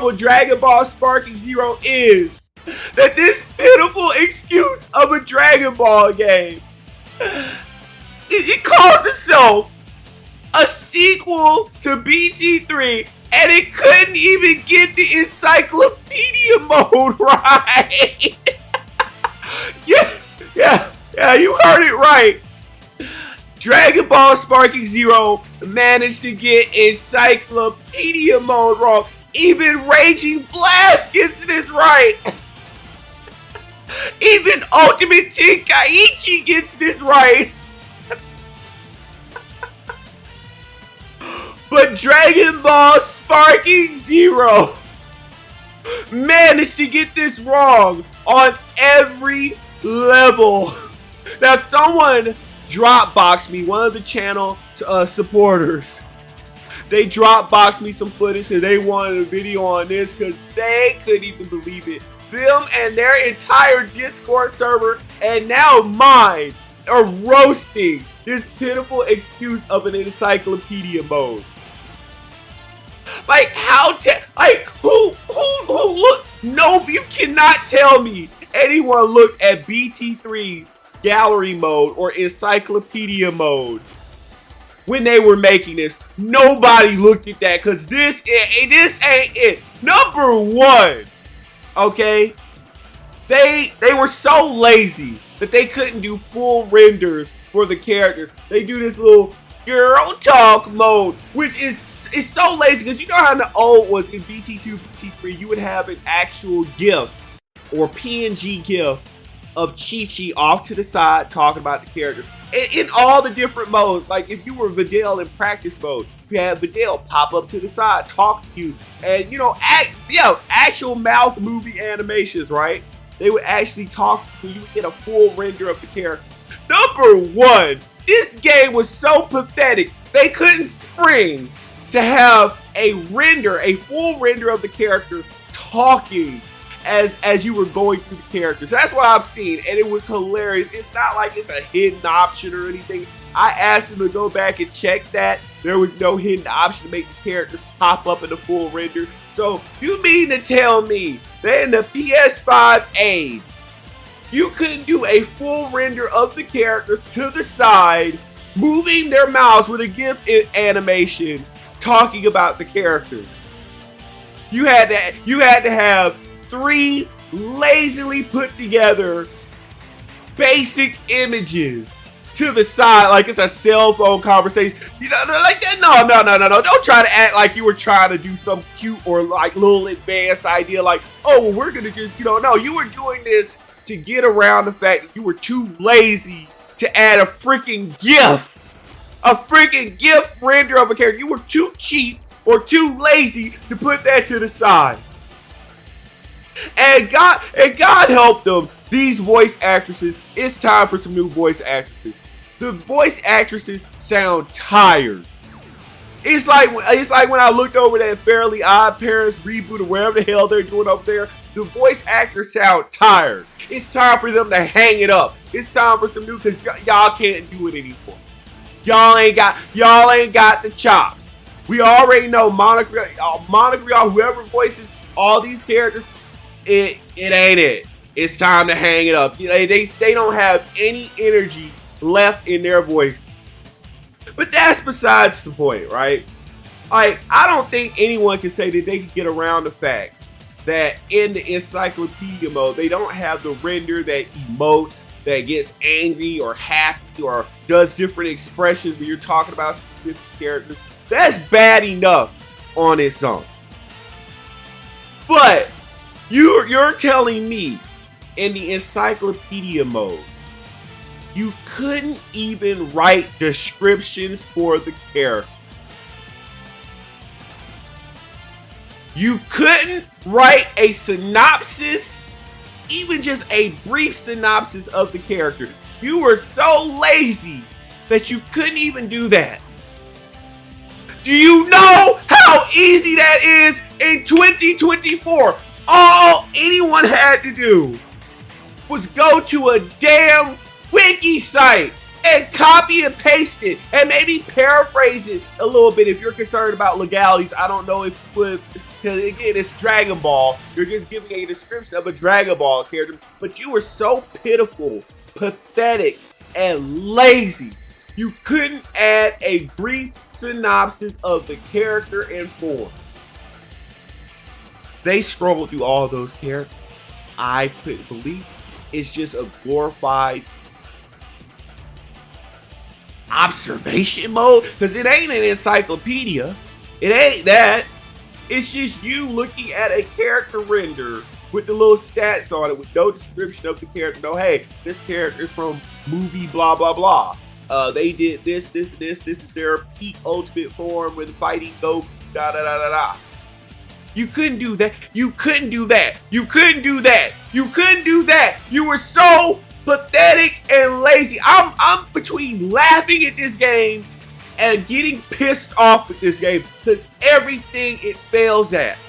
horrible Dragon Ball Sparking Zero is that this pitiful excuse of a Dragon Ball game, it calls itself a sequel to BT3, and it couldn't even get the Encyclopedia Mode right. Yeah, you heard it right. Dragon Ball Sparking Zero managed to get Encyclopedia Mode wrong. Even Raging Blast gets this right. Even Ultimate Tenkaichi gets this right. But Dragon Ball Sparking Zero managed to get this wrong on every level. Now, someone Dropboxed me, one of the channel supporters. They Dropboxed me some footage because they wanted a video on this because they couldn't even believe it. Them and their entire Discord server, and now mine, are roasting this pitiful excuse of an Encyclopedia Mode. Like, who look? No, you cannot tell me anyone looked at BT3 Gallery Mode or Encyclopedia Mode when they were making this. Nobody looked at that because this ain't it. Number one, okay, they were so lazy that they couldn't do full renders for the characters. They do this little girl talk mode, which is so lazy because you know how in the old ones in BT2, BT3, you would have an actual GIF or PNG GIF of Chi-Chi off to the side talking about the characters. In all the different modes, like if you were Videl in practice mode, you had Videl pop up to the side, talk to you, and you know, actual mouth movie animations, right? They would actually talk to you, get a full render of the character. Number one, this game was so pathetic, they couldn't spring to have a full render of the character talking as you were going through the characters. That's what I've seen, and it was hilarious. It's not like it's a hidden option or anything. I asked them to go back and check that. There was no hidden option to make the characters pop up in the full render. So you mean to tell me that in the PS5 age, you couldn't do a full render of the characters to the side, moving their mouths with a GIF animation, talking about the characters? You had to have 3 lazily put together basic images to the side like it's a cell phone conversation. You know, like that. No. Don't try to act like you were trying to do some cute or like little advanced idea like, oh, well, we're gonna just, you know, no, you were doing this to get around the fact that you were too lazy to add a freaking GIF. A freaking GIF render of a character. You were too cheap or too lazy to put that to the side. And God help them. These voice actresses, it's time for some new voice actresses. The voice actresses sound tired. It's like when I looked over that Fairly Odd Parents reboot or whatever the hell they're doing up there. The voice actors sound tired. It's time for them to hang it up. It's time for some new, because y'all can't do it anymore. Y'all ain't got the chop. We already know Monica, whoever voices all these characters, it ain't it. It's time to hang it up. You know, they don't have any energy left in their voice. But that's besides the point, right? Like, I don't think anyone can say that they can get around the fact that in the Encyclopedia Mode, they don't have the render that emotes, that gets angry or happy or does different expressions when you're talking about specific characters. That's bad enough on its own. But you're telling me in the Encyclopedia Mode, you couldn't even write descriptions for the character. You couldn't write a synopsis, even just a brief synopsis of the character. You were so lazy that you couldn't even do that. Do you know how easy that is in 2024? All anyone had to do was go to a damn wiki site and copy and paste it and maybe paraphrase it a little bit if you're concerned about legalities. I don't know if you would Because again, it's Dragon Ball. You're just giving a description of a Dragon Ball character. But you were so pitiful, pathetic, and lazy. You couldn't add a brief synopsis of the character and form. They scrolled through all those characters. I couldn't believe it. It's just a glorified observation mode. Because it ain't an encyclopedia. It ain't that. It's just you looking at a character render with the little stats on it with no description of the character. No, hey, this character is from movie blah, blah, blah. They did this. This is their peak ultimate form with fighting Goku, da, da, da, da, da. You couldn't do that. You couldn't do that. You couldn't do that. You couldn't do that. You were so pathetic and lazy. I'm between laughing at this game and getting pissed off with this game because everything it fails at,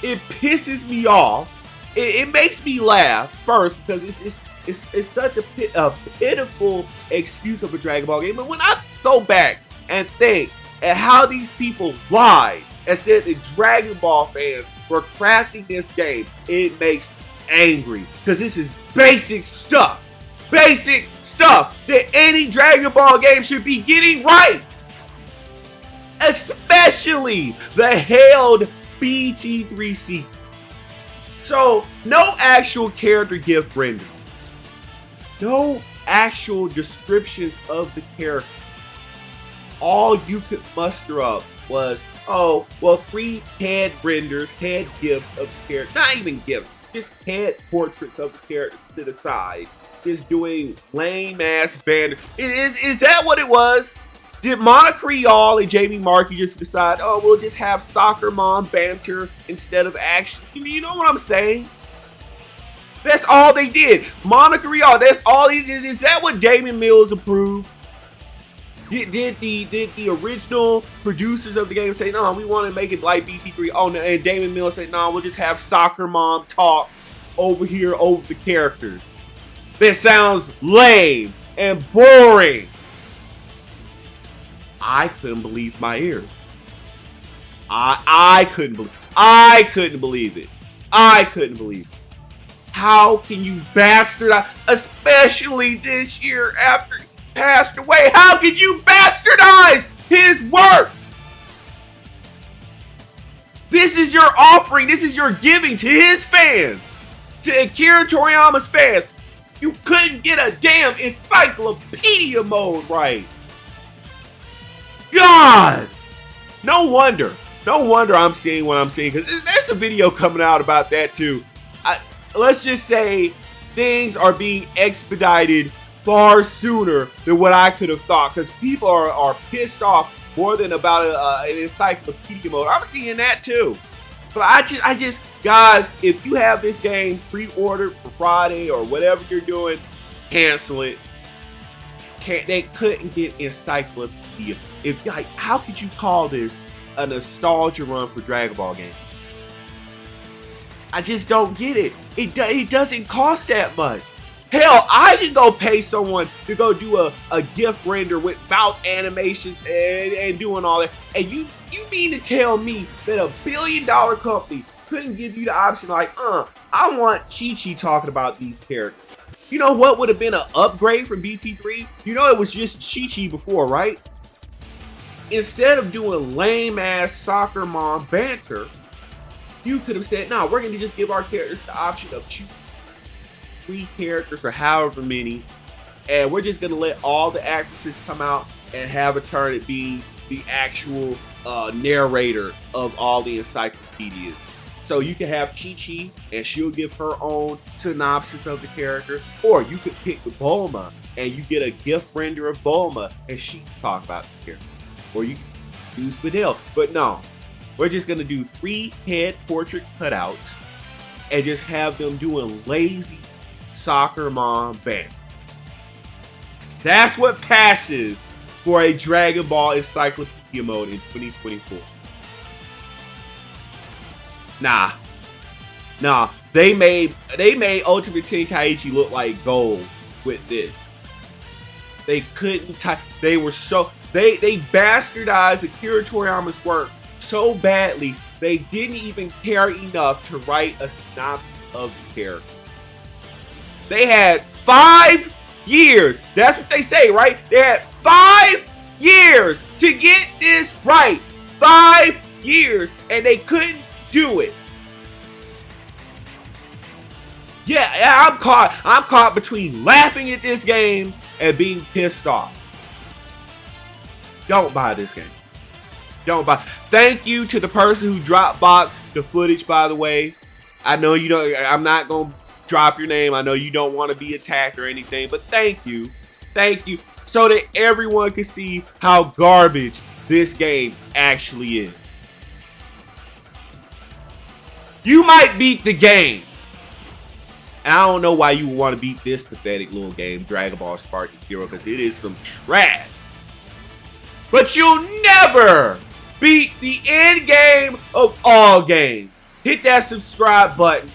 it pisses me off. It makes me laugh first because it's such a pitiful excuse of a Dragon Ball game. But when I go back and think at how these people lied and said that Dragon Ball fans were crafting this game, it makes me angry because this is basic stuff that any Dragon Ball game should be getting right. Especially the hailed BT3 sequel. So, no actual character gift render. No actual descriptions of the character. All you could muster up was, oh, well, 3 head renders, head gifs of the character. Not even gifs, just head portraits of the character to the side. Just doing lame-ass banner. Is that what it was? Did Monica Rial and Jamie Markey just decide, oh, we'll just have soccer mom banter instead of action? You know what I'm saying? That's all they did. Monica Rial, that's all he did. Is that what Damon Mills approved? Did the original producers of the game say, no, we want to make it like BT3? Oh, no, and Damon Mills said, no, we'll just have soccer mom talk over here over the characters. That sounds lame and boring. I couldn't believe my ears. I couldn't believe it. I couldn't believe it. How can you bastardize, especially this year after he passed away? How could you bastardize his work? This is your offering. This is your giving to his fans, to Akira Toriyama's fans. You couldn't get a damn Encyclopedia Mode right. God! No wonder I'm seeing what I'm seeing, because there's a video coming out about that too. Let's just say things are being expedited far sooner than what I could have thought, because people are pissed off more than about an Encyclopedia Mode. I'm seeing that too. But I just, guys, if you have this game pre-ordered for Friday or whatever you're doing, cancel it. They couldn't get Encyclopedia. How could you call this a nostalgia run for Dragon Ball game? I just don't get it. It doesn't cost that much. Hell, I can go pay someone to go do a gift render with mouth animations and doing all that. And you mean to tell me that a $1 billion company couldn't give you the option like, I want Chi-Chi talking about these characters. You know what would have been an upgrade from BT3? You know it was just Chi-Chi before, right? Instead of doing lame-ass soccer mom banter, you could have said, no, we're going to just give our characters the option of choosing 3 characters or however many, and we're just going to let all the actresses come out and have a turn at being the actual narrator of all the encyclopedias. So you can have Chi-Chi and she'll give her own synopsis of the character, or you could pick Bulma and you get a gift render of Bulma and she can talk about the character. Or you can use Videl. But no, we're just going to do 3 head portrait cutouts and just have them doing lazy soccer mom band. That's what passes for a Dragon Ball Encyclopedia Mode in 2024. Nah. They made Ultimate Tenkaichi look like gold with this. They couldn't they were so they bastardized Akira Toriyama's work so badly they didn't even care enough to write a synopsis of the character. They had 5 years. That's what they say, right? They had 5 years to get this right. 5 years, and they couldn't do it. Yeah, I'm caught between laughing at this game and being pissed off. Don't buy this game. Don't buy. Thank you to the person who dropped box the footage, by the way. I know you don't. I'm not gonna drop your name. I know you don't want to be attacked or anything, but thank you. Thank you. So that everyone can see how garbage this game actually is. You might beat the game. And I don't know why you would want to beat this pathetic little game, Dragon Ball Sparking Hero, because it is some trash. But you'll never beat the end game of all games. Hit that subscribe button.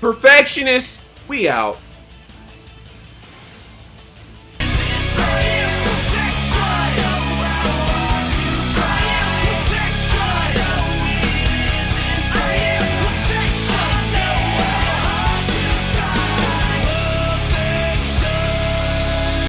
Perfectionist, we out.